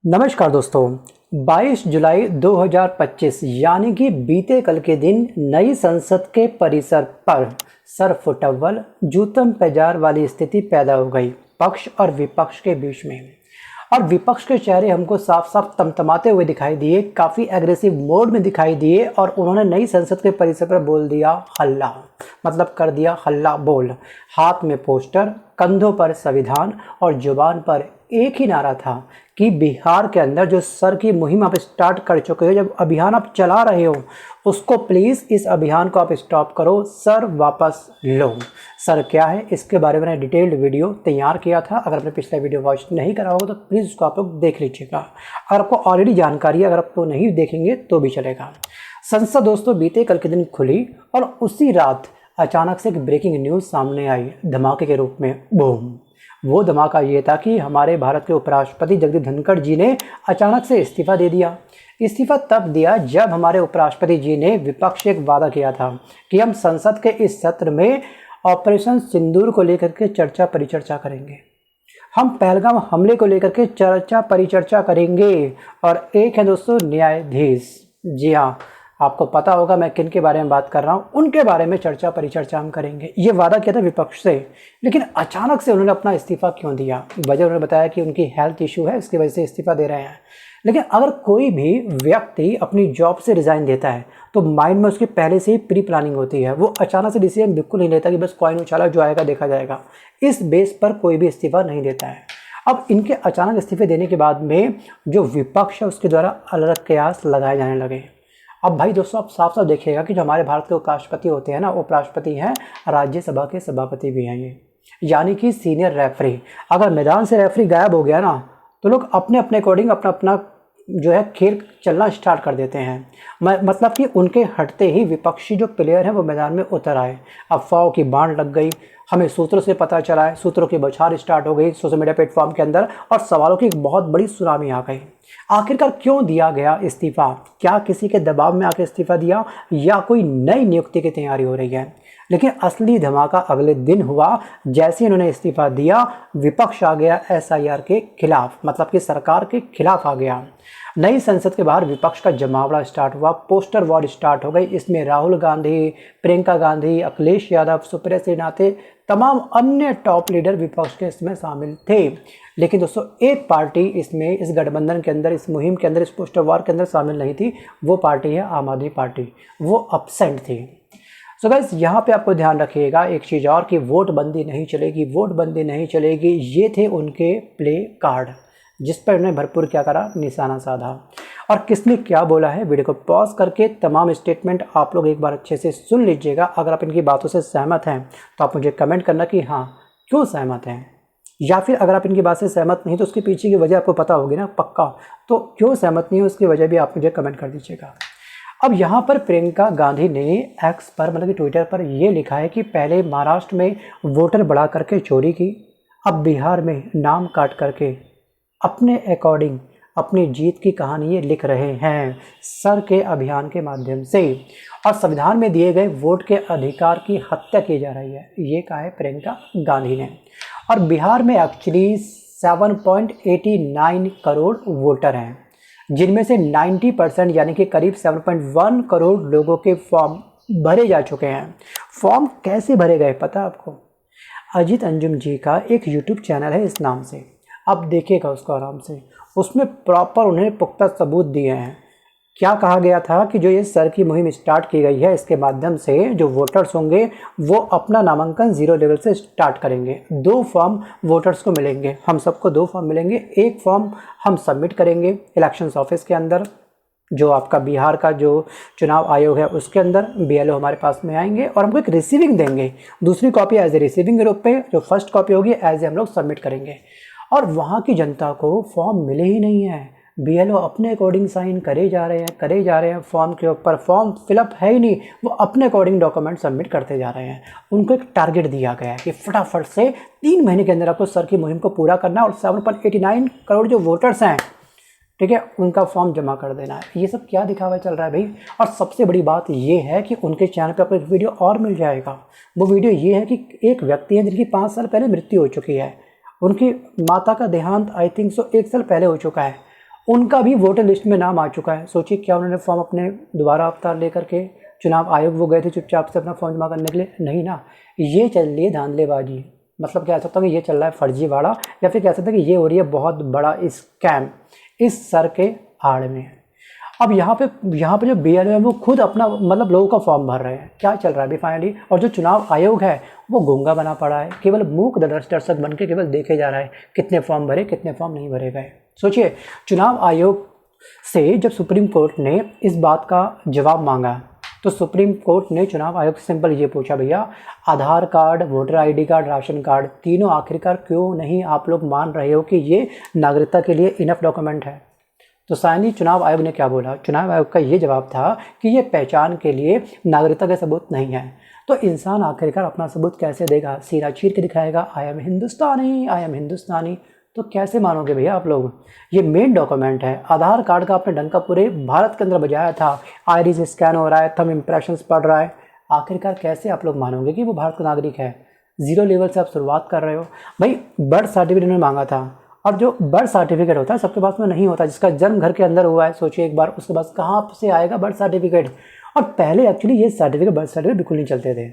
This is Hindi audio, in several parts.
नमस्कार दोस्तों। 22 जुलाई 2025 यानी कि बीते कल के दिन नई संसद के परिसर पर सर फुटअव्वल जूतम पेजार वाली स्थिति पैदा हो गई पक्ष और विपक्ष के बीच में। और विपक्ष के चेहरे हमको साफ साफ तमतमाते हुए दिखाई दिए, काफ़ी एग्रेसिव मोड में दिखाई दिए और उन्होंने नई संसद के परिसर पर बोल दिया हल्ला, मतलब कर दिया हल्ला बोल। हाथ में पोस्टर, कंधों पर संविधान और जुबान पर एक ही नारा था कि बिहार के अंदर जो सर की मुहिम आप स्टार्ट कर चुके हो, जब अभियान आप चला रहे हो उसको प्लीज़ इस अभियान को आप स्टॉप करो, सर वापस लो। सर क्या है इसके बारे में मैंने डिटेल्ड वीडियो तैयार किया था। अगर आपने पिछला वीडियो वॉच नहीं करा होगा तो प्लीज़ उसको आप लोग देख लीजिएगा। अगर आपको ऑलरेडी जानकारी है, अगर आप तो नहीं देखेंगे तो भी चलेगा। संसद दोस्तों बीते कल के दिन खुली और उसी रात अचानक से एक ब्रेकिंग न्यूज़ सामने आई धमाके के रूप में, बूम। वो धमाका ये था कि हमारे भारत के उपराष्ट्रपति जगदीप धनखड़ जी ने अचानक से इस्तीफा दे दिया। इस्तीफा तब दिया जब हमारे उपराष्ट्रपति जी ने विपक्ष से एक वादा किया था कि हम संसद के इस सत्र में ऑपरेशन सिंदूर को लेकर के चर्चा परिचर्चा करेंगे, हम पहलगाम हमले को लेकर के चर्चा परिचर्चा करेंगे। और एक है दोस्तों न्यायाधीश, जी हाँ आपको पता होगा मैं किन के बारे में बात कर रहा हूँ, उनके बारे में चर्चा परिचर्चा हम करेंगे, ये वादा किया था विपक्ष से। लेकिन अचानक से उन्होंने अपना इस्तीफा क्यों दिया? वजह उन्होंने बताया कि उनकी हेल्थ इशू है, इसकी वजह से इस्तीफा दे रहे हैं। लेकिन अगर कोई भी व्यक्ति अपनी जॉब से रिज़ाइन देता है तो माइंड में उसकी पहले से ही प्री प्लानिंग होती है, वो अचानक से डिसीजन बिल्कुल नहीं लेता कि बस कॉइन उछाला, जो आएगा देखा जाएगा। इस बेस पर कोई भी इस्तीफा नहीं देता है। अब इनके अचानक इस्तीफे देने के बाद में जो विपक्ष है उसके द्वारा अलग कयास लगाए जाने लगे। अब भाई दोस्तों आप साफ साफ देखिएगा कि जो हमारे भारत के उपराष्ट्रपति होते हैं ना, उपराष्ट्रपति हैं, राज्यसभा के सभापति भी हैं ये, यानी कि सीनियर रेफरी। अगर मैदान से रेफरी गायब हो गया ना तो लोग अपने अपने अकॉर्डिंग अपना अपना जो है खेल चलना स्टार्ट कर देते हैं। मतलब कि उनके हटते ही विपक्षी जो प्लेयर हैं वो मैदान में उतर आए। अफवाहों की बाढ़ लग गई, हमें सूत्रों से पता चला है, सूत्रों की बौछार स्टार्ट हो गई सोशल मीडिया प्लेटफॉर्म के अंदर और सवालों की एक बहुत बड़ी सुनामी आ गई। आखिरकार क्यों दिया गया इस्तीफा? क्या किसी के दबाव में आकर इस्तीफा दिया या कोई नई नियुक्ति की तैयारी हो रही है? लेकिन असली धमाका अगले दिन हुआ। जैसे इन्होंने इस्तीफा दिया विपक्ष आ गया एसआईआर के खिलाफ, मतलब कि सरकार के खिलाफ आ गया। नई संसद के बाहर विपक्ष का जमावड़ा स्टार्ट हुआ, पोस्टर वॉर स्टार्ट हो गई। इसमें राहुल गांधी, प्रियंका गांधी, अखिलेश यादव, सुप्रिया श्रीनाथ, तमाम अन्य टॉप लीडर विपक्ष के इसमें शामिल थे। लेकिन दोस्तों एक पार्टी इसमें, इस गठबंधन के अंदर, इस मुहिम के अंदर, इस पोस्टर वॉर के अंदर शामिल नहीं थी। वो पार्टी है आम आदमी पार्टी, वो अपसेंट थी। सो गाइस यहाँ पे आपको ध्यान रखिएगा एक चीज़ और कि वोट बंदी नहीं चलेगी, वोट बंदी नहीं चलेगी। ये थे उनके प्ले कार्ड जिस पर उन्होंने भरपूर क्या करा, निशाना साधा। और किसने क्या बोला है, वीडियो को पॉज करके तमाम स्टेटमेंट आप लोग एक बार अच्छे से सुन लीजिएगा। अगर आप इनकी बातों से सहमत हैं तो आप मुझे कमेंट करना कि हाँ क्यों सहमत हैं, या फिर अगर आप इनकी बात से सहमत नहीं तो उसके पीछे की वजह आपको पता होगी ना पक्का, तो क्यों सहमत नहीं है उसकी वजह भी आप मुझे कमेंट कर दीजिएगा। अब यहाँ पर प्रियंका गांधी ने एक्स पर, मतलब कि ट्विटर पर ये लिखा है कि पहले महाराष्ट्र में वोटर बढ़ा करके चोरी की, अब बिहार में नाम काट करके अपने अकॉर्डिंग अपनी जीत की कहानी ये लिख रहे हैं सर के अभियान के माध्यम से। और संविधान में दिए गए वोट के अधिकार की हत्या की जा रही है, ये कहा है प्रियंका गांधी ने। और बिहार में एक्चुअली 7.89 करोड़ वोटर हैं, जिनमें से 90% यानी कि करीब 7.1 करोड़ लोगों के फॉर्म भरे जा चुके हैं। फॉर्म कैसे भरे गए पता है आपको? अजीत अंजुम जी का एक यूट्यूब चैनल है इस नाम से, आप देखिएगा उसको आराम से। उसमें प्रॉपर उन्हें पुख्ता सबूत दिए हैं। क्या कहा गया था कि जो ये सर की मुहिम स्टार्ट की गई है इसके माध्यम से जो वोटर्स होंगे वो अपना नामांकन 0 लेवल से स्टार्ट करेंगे। 2 फॉर्म वोटर्स को मिलेंगे, हम सबको 2 फॉर्म मिलेंगे। एक फॉर्म हम सबमिट करेंगे इलेक्शंस ऑफिस के अंदर, जो आपका बिहार का जो चुनाव आयोग है उसके अंदर। बीएलओ हमारे पास में आएंगे और हमको एक रिसीविंग देंगे, दूसरी कॉपी एज ए रिसीविंग के रूप में, जो फर्स्ट कॉपी होगी एज ए हम लोग सबमिट करेंगे। और वहाँ की जनता को फॉर्म मिले ही नहीं है, बीएलओ अपने अकॉर्डिंग साइन करे जा रहे हैं फॉर्म के ऊपर, फॉर्म फिलअप है ही नहीं, वो अपने अकॉर्डिंग डॉक्यूमेंट सबमिट करते जा रहे हैं। उनको एक टारगेट दिया गया है कि फटाफट से 3 महीने के अंदर आपको सर की मुहिम को पूरा करना है और 7.89 करोड़ जो वोटर्स हैं, ठीक है, उनका फॉर्म जमा कर देना है। ये सब क्या दिखावा चल रहा है भाई? और सबसे बड़ी बात ये है कि उनके चैनल पे आपको एक वीडियो और मिल जाएगा। वो वीडियो ये है कि एक व्यक्ति है जिनकी 5 साल पहले मृत्यु हो चुकी है, उनकी माता का देहांत आई थिंक 1 साल पहले हो चुका है, उनका भी वोटर लिस्ट में नाम आ चुका है। सोचिए क्या उन्होंने फॉर्म अपने दोबारा अवतार लेकर के चुनाव आयोग वो गए थे चुपचाप से अपना फॉर्म जमा करने के लिए? नहीं ना, ये चल रही है धांधलेबाजी। मतलब कह सकता हूँ कि ये चल रहा है फर्जीवाड़ा, या फिर कह सकते हैं कि ये हो रही है बहुत बड़ा स्कैम इस सर के आड़ में। अब यहाँ पे जो BLO है वो खुद अपना मतलब लोगों का फॉर्म भर रहे हैं। क्या चल रहा है अभी फाइनली? और जो चुनाव आयोग है वो गूंगा बना पड़ा है, केवल मूक दर्शक बन के केवल देखे जा रहा है कितने फॉर्म भरे कितने फॉर्म नहीं भरे गए। सोचिए चुनाव आयोग से जब सुप्रीम कोर्ट ने इस बात का जवाब मांगा तो सुप्रीम कोर्ट ने चुनाव आयोग से सिंपल ये पूछा, भैया Aadhaar card, voter ID card, ration card तीनों आखिरकार क्यों नहीं आप लोग मान रहे हो कि ये नागरिकता के लिए इनफ डॉक्यूमेंट है? तो साइनी चुनाव आयोग ने क्या बोला? चुनाव आयोग का ये जवाब था कि ये पहचान के लिए नागरिकता का सबूत नहीं है। तो इंसान आखिरकार अपना सबूत कैसे देगा? सीना चीर के दिखाएगा I am Hindustani, I am हिंदुस्तानी। तो कैसे मानोगे भैया आप लोग? ये मेन डॉक्यूमेंट है। आधार कार्ड का आपने डंका पूरे भारत के अंदर बजाया था, आइरिस स्कैन हो रहा है, थंब इम्प्रेशंस पड़ रहा है, आखिरकार कैसे आप लोग मानोगे कि वो भारत का नागरिक है? जीरो लेवल से आप शुरुआत कर रहे हो। भाई बर्थ सर्टिफिकेट उन्होंने मांगा था, और जो बर्थ सर्टिफिकेट होता है सबके पास में नहीं होता, जिसका जन्म घर के अंदर हुआ है। सोचिए एक बार, उसके पास कहाँ से आएगा बर्थ सर्टिफिकेट? और पहले एक्चुअली ये सर्टिफिकेट, बर्थ सर्टिफिकेट बिल्कुल नहीं चलते थे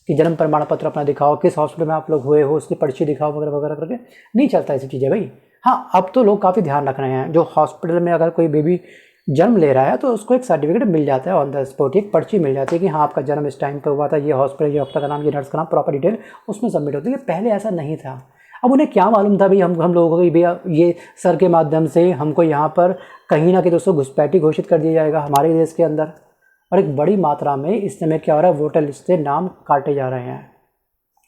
कि जन्म प्रमाण पत्र अपना दिखाओ, किस हॉस्पिटल में आप लोग हुए हो उसकी पर्ची दिखाओ वगैरह वगैरह करके, नहीं चलता ऐसी चीज़ें भाई। हाँ अब तो लोग काफ़ी ध्यान रख रहे हैं, जो हॉस्पिटल में अगर कोई बेबी जन्म ले रहा है तो उसको एक सर्टिफिकेट मिल जाता है ऑन द स्पॉट, एक पर्ची मिल जाती है कि हाँ आपका जन्म इस टाइम पर हुआ था, ये हॉस्पिटल, ये डॉक्टर का नाम, ये नर्स का नाम, प्रॉपर डिटेल उसमें सबमिट होती है। पहले ऐसा नहीं था। अब उन्हें क्या मालूम था भाई हम लोगों को कि भैया ये सर के माध्यम से हमको यहाँ पर कहीं ना कहीं दोस्तों घुसपैठी घोषित कर दिया जाएगा हमारे देश के अंदर। और एक बड़ी मात्रा में इस समय क्या हो रहा है, वोटर लिस्ट से नाम काटे जा रहे हैं।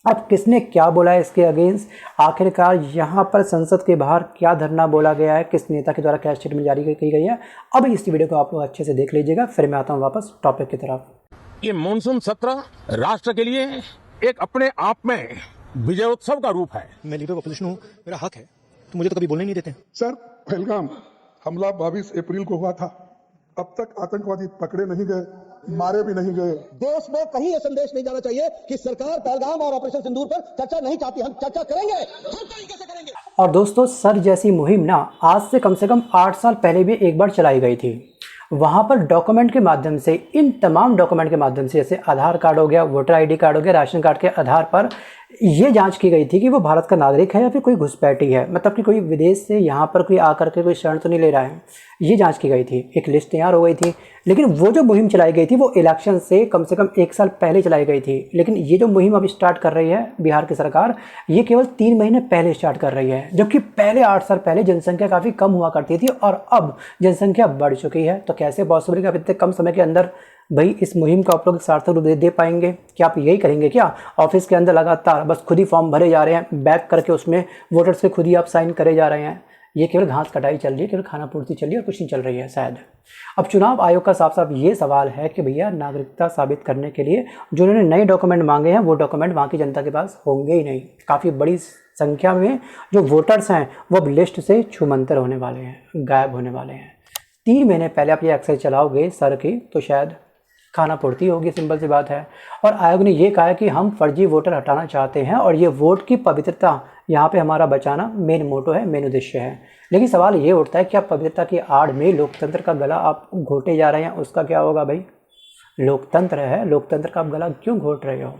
अब किसने क्या बोला है इसके अगेंस्ट? आखिरकार यहाँ पर संसद के बाहर क्या धरना बोला गया है, किस नेता के द्वारा क्या स्टेटमेंट जारी की गई है, अब इस वीडियो को आप लोग अच्छे से देख लीजिएगा। फिर मैं आता हूँ वापस टॉपिक की तरफ। ये मानसून सत्र राष्ट्र के लिए एक अपने आप में विजयोत्सव का रूप है। मैं लीडर ऑपोजिशन हूँ, मेरा हक है, तो मुझे तो कभी बोलने नहीं देते। सर पहलगाम हमला 22 अप्रैल को हुआ था, अब तक आतंकवादी पकड़े नहीं गए, मारे भी नहीं गए। देश में कहीं ये संदेश नहीं जाना चाहिए कि सरकार पहलगाम और ऑपरेशन सिंदूर पर चर्चा नहीं चाहती। हम चर्चा करेंगे, हर तरीके से करेंगे। और दोस्तों सर जैसी मुहिम ना आज से कम 8 साल पहले भी एक बार चलाई गई थी। वहाँ पर डॉक्यूमेंट के माध्यम से, इन तमाम डॉक्यूमेंट के माध्यम से, जैसे आधार कार्ड हो गया, वोटर ID कार्ड हो गया, राशन कार्ड के आधार पर ये जांच की गई थी कि वो भारत का नागरिक है या फिर कोई घुसपैठी है, मतलब कि कोई विदेश से यहाँ पर कोई आकर के कोई शरण तो नहीं ले रहा है। ये जांच की गई थी, एक लिस्ट तैयार हो गई थी। लेकिन वो जो मुहिम चलाई गई थी वो इलेक्शन से कम 1 साल पहले चलाई गई थी। लेकिन ये जो मुहिम अब स्टार्ट कर रही है बिहार की सरकार, ये केवल 3 महीने पहले स्टार्ट कर रही है, जबकि पहले 8 साल पहले जनसंख्या काफ़ी कम हुआ करती थी और अब जनसंख्या बढ़ चुकी है। तो कैसे पॉसिबल कि आप इतने कम समय के अंदर भाई इस मुहिम का आप लोग सार्थक रूप दे पाएंगे? क्या आप यही करेंगे क्या? ऑफिस के अंदर लगातार बस खुद ही फॉर्म भरे जा रहे हैं, बैक करके उसमें वोटर से खुद ही आप साइन करे जा रहे हैं। ये केवल घास कटाई चल रही है, केवल खाना पूर्ति चल रही है और कुछ नहीं चल रही है शायद। अब चुनाव आयोग का साफ साफ ये सवाल है कि भैया नागरिकता साबित करने के लिए जो उन्होंने नए डॉक्यूमेंट मांगे हैं वो डॉक्यूमेंट वहाँ की जनता के पास होंगे ही नहीं। काफ़ी बड़ी संख्या में जो वोटर्स हैं वो अब लिस्ट से छूमंतर होने वाले हैं, गायब होने वाले हैं। 3 महीने पहले आप ये एक्सरसाइज चलाओगे सर की तो शायद खाना पूर्ति होगी, सिंपल सी बात है। और आयोग ने ये कहा है कि हम फर्जी वोटर हटाना चाहते हैं और ये वोट की पवित्रता यहाँ पे हमारा बचाना मेन मोटो है, मेन उद्देश्य है। लेकिन सवाल ये उठता है कि आप पवित्रता की आड़ में लोकतंत्र का गला आप घोटे जा रहे हैं, उसका क्या होगा भाई? लोकतंत्र है, लोकतंत्र का आप गला क्यों घोट रहे हो?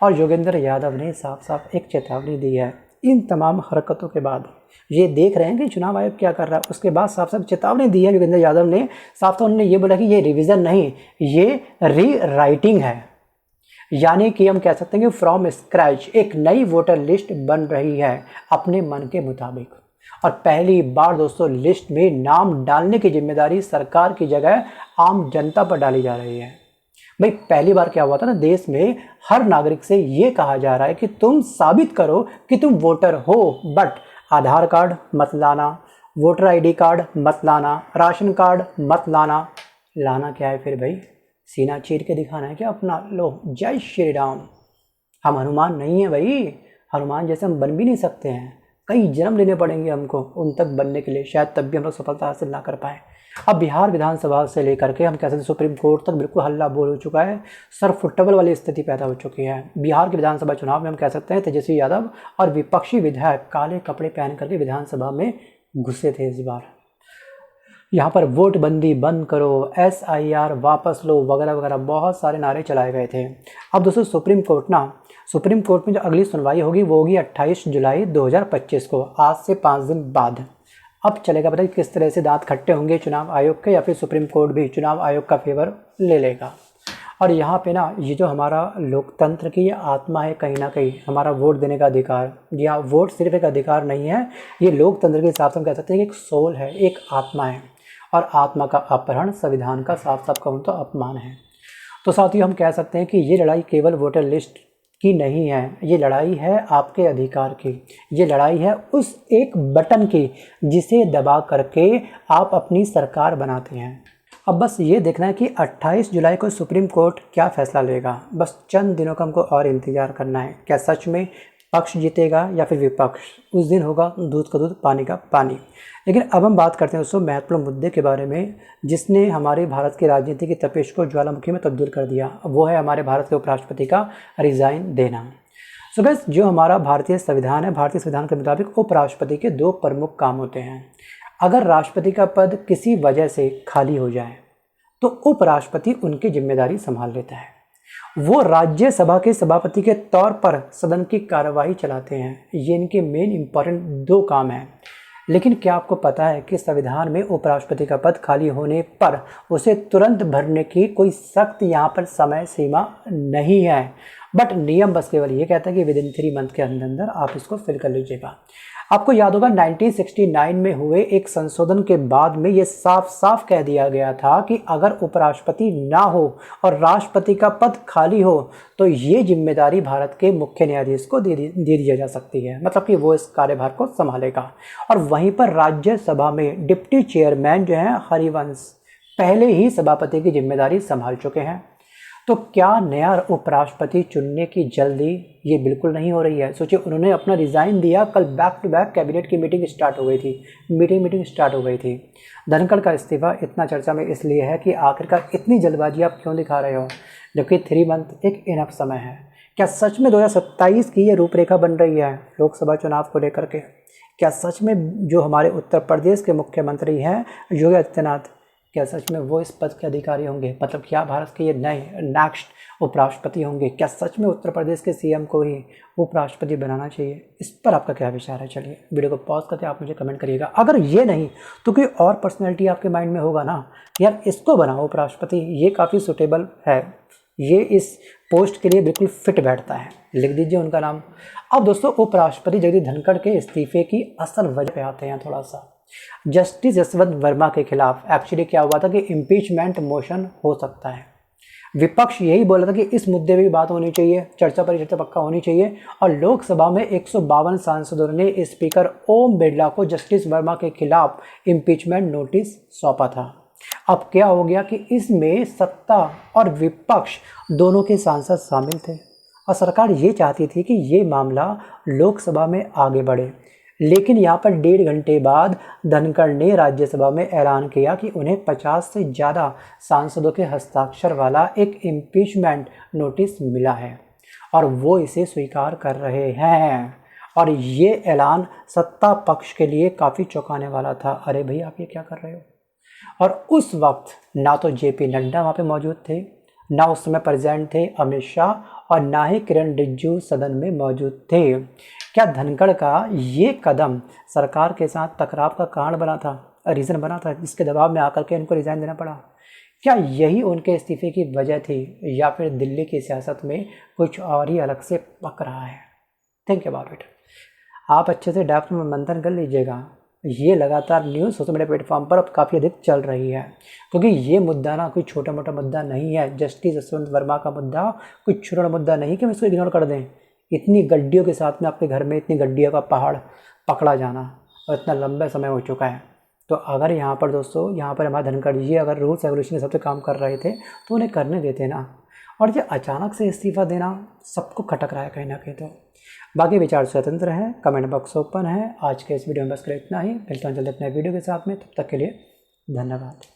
और योगेंद्र यादव ने साफ साफ एक चेतावनी दी है इन तमाम हरकतों के बाद। ये देख रहे हैं कि चुनाव आयोग क्या कर रहा है, उसके बाद साफ साफ चेतावनी दी है योगेंद्र यादव ने। साफ साफ उन्होंने ये बोला कि ये रिवीजन नहीं, ये री राइटिंग है। यानी कि हम कह सकते हैं कि फ्रॉम स्क्रैच एक नई वोटर लिस्ट बन रही है अपने मन के मुताबिक। और पहली बार दोस्तों लिस्ट में नाम डालने की जिम्मेदारी सरकार की जगह आम जनता पर डाली जा रही है। भाई पहली बार क्या हुआ था ना, देश में हर नागरिक से ये कहा जा रहा है कि तुम साबित करो कि तुम वोटर हो, बट आधार कार्ड मत लाना, वोटर ID कार्ड मत लाना, राशन कार्ड मत लाना। लाना क्या है फिर भाई? सीना चीर के दिखाना है क्या अपना? लो जय श्री राम। हम हनुमान नहीं है भाई, हनुमान जैसे हम बन भी नहीं सकते हैं, कई जन्म लेने पड़ेंगे हमको उन तक बनने के लिए, शायद तब भी हम लोग सफलता हासिल ना कर पाए। अब बिहार विधानसभा से लेकर के हम कह सकते हैं सुप्रीम कोर्ट तक बिल्कुल हल्ला बोल हो चुका है, सर फुटबॉल वाली स्थिति पैदा हो चुकी है। बिहार के विधानसभा चुनाव में हम कह सकते हैं तेजस्वी यादव और विपक्षी विधायक काले कपड़े पहन करके विधानसभा में घुसे थे इस बार। यहाँ पर वोट बंदी बंद करो, SIR वापस लो, वगैरह वगैरह बहुत सारे नारे चलाए गए थे। अब दोस्तों सुप्रीम कोर्ट में जो अगली सुनवाई होगी वो होगी 28 जुलाई 2025 को, आज से 5 दिन बाद। अब चलेगा पता किस तरह से दांत खट्टे होंगे चुनाव आयोग के, या फिर सुप्रीम कोर्ट भी चुनाव आयोग का फेवर ले लेगा। और यहाँ पे ना ये जो हमारा लोकतंत्र की ये आत्मा है, कहीं ना कहीं हमारा वोट देने का अधिकार, जी हाँ, वोट सिर्फ एक अधिकार नहीं है, ये लोकतंत्र के हिसाब से हम कह सकते हैं कि एक सोल है, एक आत्मा है। और आत्मा का अपहरण संविधान का साफ साफ कहूँ तो अपमान है। तो साथियों हम कह सकते हैं कि ये लड़ाई केवल वोटर लिस्ट की नहीं है, ये लड़ाई है आपके अधिकार की, ये लड़ाई है उस एक बटन की जिसे दबा करके आप अपनी सरकार बनाते हैं। अब बस ये देखना है कि 28 जुलाई को सुप्रीम कोर्ट क्या फैसला लेगा। बस चंद दिनों का हमको और इंतज़ार करना है। क्या सच में पक्ष जीतेगा या फिर विपक्ष? उस दिन होगा दूध का दूध पानी का पानी। लेकिन अब हम बात करते हैं उस महत्वपूर्ण मुद्दे के बारे में जिसने हमारे भारत की राजनीति की तपिश को ज्वालामुखी में तब्दील कर दिया। वो है हमारे भारत के उपराष्ट्रपति का रिज़ाइन देना। सो गाइस, जो हमारा भारतीय संविधान है, भारतीय संविधान के मुताबिक उपराष्ट्रपति के 2 प्रमुख काम होते हैं। अगर राष्ट्रपति का पद किसी वजह से खाली हो जाए तो उपराष्ट्रपति उनकी जिम्मेदारी संभाल लेता है। वो राज्यसभा के सभापति के तौर पर सदन की कार्यवाही चलाते हैं। ये इनके मेन इंपॉर्टेंट 2 काम हैं। लेकिन क्या आपको पता है कि संविधान में उपराष्ट्रपति का पद खाली होने पर उसे तुरंत भरने की कोई सख्त यहाँ पर समय सीमा नहीं है, बट नियम बस केवल ये कहता है कि विदिन 3 मंथ के अंदर आप इसको फिल कर लीजिएगा। आपको याद होगा 1969 में हुए एक संशोधन के बाद में ये साफ साफ कह दिया गया था कि अगर उपराष्ट्रपति ना हो और राष्ट्रपति का पद खाली हो तो ये जिम्मेदारी भारत के मुख्य न्यायाधीश को दे दी जा सकती है, मतलब कि वो इस कार्यभार को संभालेगा। और वहीं पर राज्यसभा में डिप्टी चेयरमैन जो हैं हरिवंश पहले ही सभापति की जिम्मेदारी संभाल चुके हैं। तो क्या नया उपराष्ट्रपति चुनने की जल्दी ये बिल्कुल नहीं हो रही है। सोचिए, उन्होंने अपना रिज़ाइन दिया, कल बैक टू बैक कैबिनेट की मीटिंग स्टार्ट हो गई थी, मीटिंग स्टार्ट हो गई थी। धनखड़ का इस्तीफा इतना चर्चा में इसलिए है कि आखिरकार इतनी जल्दबाजी आप क्यों दिखा रहे हो, जबकि 3 मंथ एक इनफ समय है। क्या सच में 2027 की ये रूपरेखा बन रही है लोकसभा चुनाव को लेकर के? क्या सच में जो हमारे उत्तर प्रदेश के मुख्यमंत्री हैं योगी आदित्यनाथ, क्या सच में वो इस पद के अधिकारी होंगे? मतलब क्या भारत के ये नए नेक्स्ट उपराष्ट्रपति होंगे? क्या सच में उत्तर प्रदेश के CM को ही उपराष्ट्रपति बनाना चाहिए? इस पर आपका क्या विचार है? चलिए वीडियो को पॉज करके आप मुझे कमेंट करिएगा। अगर ये नहीं तो कोई और पर्सनैलिटी आपके माइंड में होगा ना, यार इसको बनाओ उपराष्ट्रपति, ये काफ़ी सुटेबल है, ये इस पोस्ट के लिए बिल्कुल फिट बैठता है, लिख दीजिए उनका नाम। अब दोस्तों उपराष्ट्रपति जगदीप धनखड़ के इस्तीफे की असल वजह पे आते हैं थोड़ा सा। जस्टिस यशवंत वर्मा के खिलाफ एक्चुअली क्या हुआ था कि इम्पीचमेंट मोशन हो सकता है। विपक्ष यही बोला था कि इस मुद्दे पे भी बात होनी चाहिए, चर्चा परिचर्चा पक्का होनी चाहिए। और लोकसभा में 152 सांसदों ने स्पीकर ओम बिरला को जस्टिस वर्मा के खिलाफ इम्पीचमेंट नोटिस सौंपा था। अब क्या हो गया कि इसमें सत्ता और विपक्ष दोनों के सांसद शामिल थे और सरकार ये चाहती थी कि ये मामला लोकसभा में आगे बढ़े। लेकिन यहाँ पर 1.5 घंटे बाद धनखड़ ने राज्यसभा में ऐलान किया कि उन्हें 50 से ज़्यादा सांसदों के हस्ताक्षर वाला एक इम्पीचमेंट नोटिस मिला है और वो इसे स्वीकार कर रहे हैं। और ये ऐलान सत्ता पक्ष के लिए काफ़ी चौंकाने वाला था। अरे भाई आप ये क्या कर रहे हो? और उस वक्त ना तो JP नड्डा वहाँ पे मौजूद थे, ना उस समय प्रेसिडेंट थे अमित शाह, और ना ही किरण रिजिजू सदन में मौजूद थे। क्या धनखड़ का ये कदम सरकार के साथ टकराव का कारण बना था, रीज़न बना था, जिसके दबाव में आकर के इनको रिज़ाइन देना पड़ा? क्या यही उनके इस्तीफे की वजह थी, या फिर दिल्ली की सियासत में कुछ और ही अलग से पक रहा है? Think about it. आप अच्छे से डेप्थ में मंथन कर लीजिएगा। ये लगातार न्यूज़ सोशल मीडिया प्लेटफॉर्म पर अब काफ़ी अधिक चल रही है, क्योंकि ये मुद्दा ना कोई छोटा मोटा मुद्दा नहीं है। जस्टिस यशवंत वर्मा का मुद्दा कोई छोटा मुद्दा नहीं कि हम इसको इग्नोर कर दें। इतनी गड्डियों के साथ में आपके घर में इतनी गड्डियों का पहाड़ पकड़ा जाना और इतना लंबा समय हो चुका है। तो अगर यहाँ पर दोस्तों, यहाँ पर हमारे धनखड़ जी अगर रूल्स रेगुलेशन के हिसाब से काम कर रहे थे तो उन्हें करने देते ना। और ये अचानक से इस्तीफा देना सबको खटक रहा है कहीं ना कहीं। तो बाकी विचार स्वतंत्र हैं, कमेंट बॉक्स ओपन है। आज के इस वीडियो में बस कर इतना ही। मिलता हूं जल्दी अपने वीडियो के साथ में, तब तक के लिए धन्यवाद।